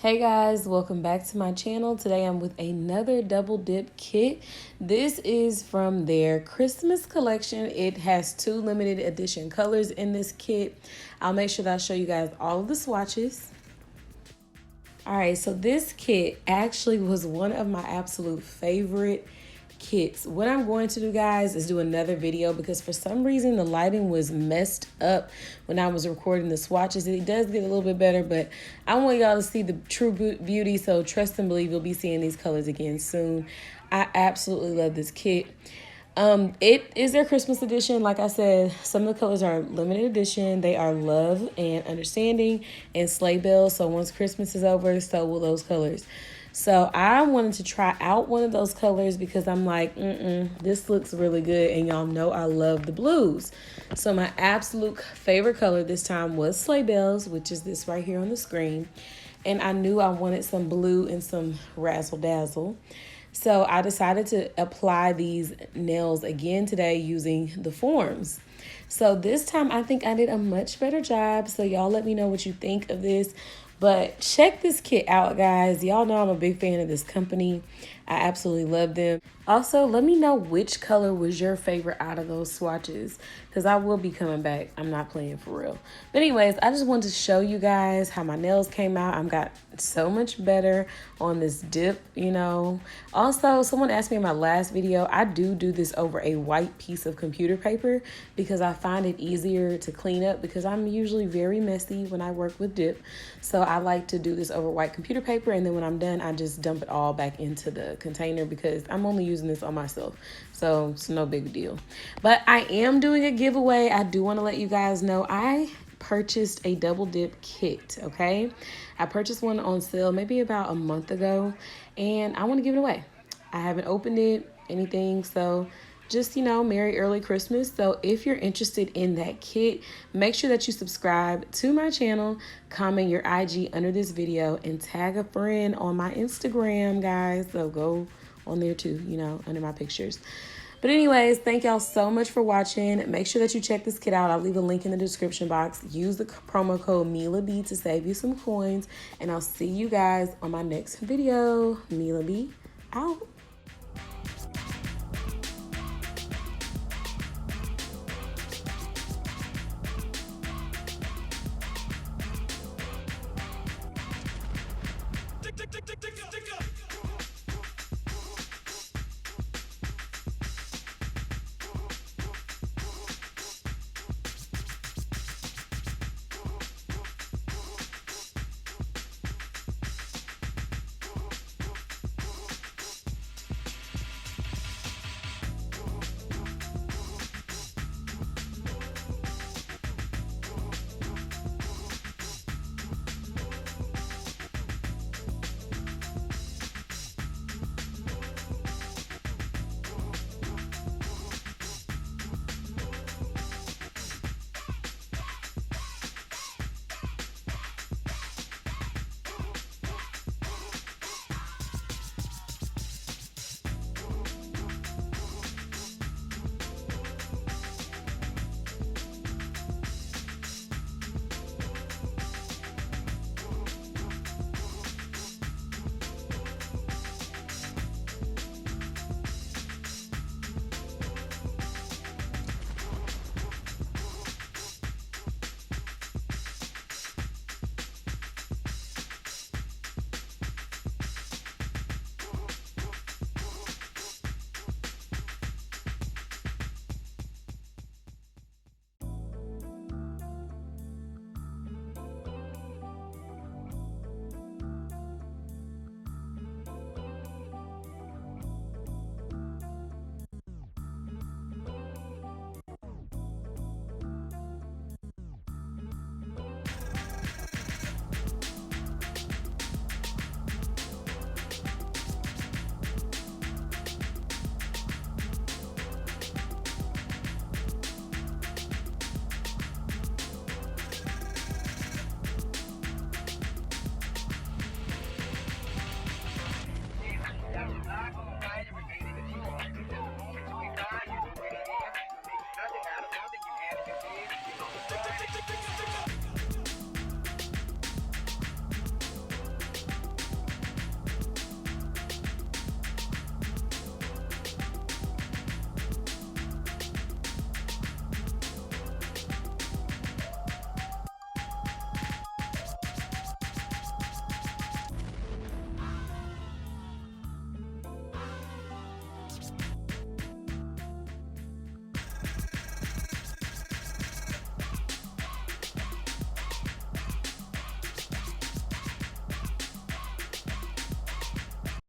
Hey guys, welcome back to my channel. Today I'm with another double dip kit. This is from their Christmas collection. It has 2 limited edition colors in this kit. I'll make sure that I show you guys all of the swatches. All right, so this kit actually was one of my absolute favorite kits. What I'm going to do, guys, is do another video because for some reason the lighting was messed up when I was recording the swatches. It does get a little bit better, but I want y'all to see the true beauty, so trust and believe you'll be seeing these colors again soon. I absolutely love this kit. It is their Christmas edition. Like I said, some of the colors are limited edition. They are love and understanding and sleigh bells. So once Christmas is over, so will those colors. So I wanted to try out one of those colors because I'm like, this looks really good. And y'all know I love the blues. So my absolute favorite color this time was sleigh bells, which is this right here on the screen. And I knew I wanted some blue and some razzle dazzle. So I decided to apply these nails again today using the forms. So this time I think I did a much better job. So y'all let me know what you think of this. But check this kit out, guys. Y'all know I'm a big fan of this company. I absolutely love them. Also, let me know which color was your favorite out of those swatches because I will be coming back. I'm not playing for real. But anyways, I just wanted to show you guys how my nails came out. I've got so much better on this dip, you know. Also, someone asked me in my last video, I do this over a white piece of computer paper because I find it easier to clean up because I'm usually very messy when I work with dip. So I like to do this over white computer paper, and then when I'm done, I just dump it all back into the container because I'm only using this on myself. So it's no big deal. But I am doing a giveaway. I do want to let you guys know I purchased a double dip kit, okay? I purchased one on sale maybe about a month ago, and I want to give it away. I haven't opened it, anything, so just, you know, Merry Early Christmas. So if you're interested in that kit, make sure that you subscribe to my channel, comment your IG under this video, and tag a friend on my Instagram, guys. So go on there too, you know, under my pictures. But anyways, thank y'all so much for watching. Make sure that you check this kit out. I'll leave a link in the description box. Use the promo code MILAB to save you some coins. And I'll see you guys on my next video. MILAB out. Tick, tick, tick, tick, tick.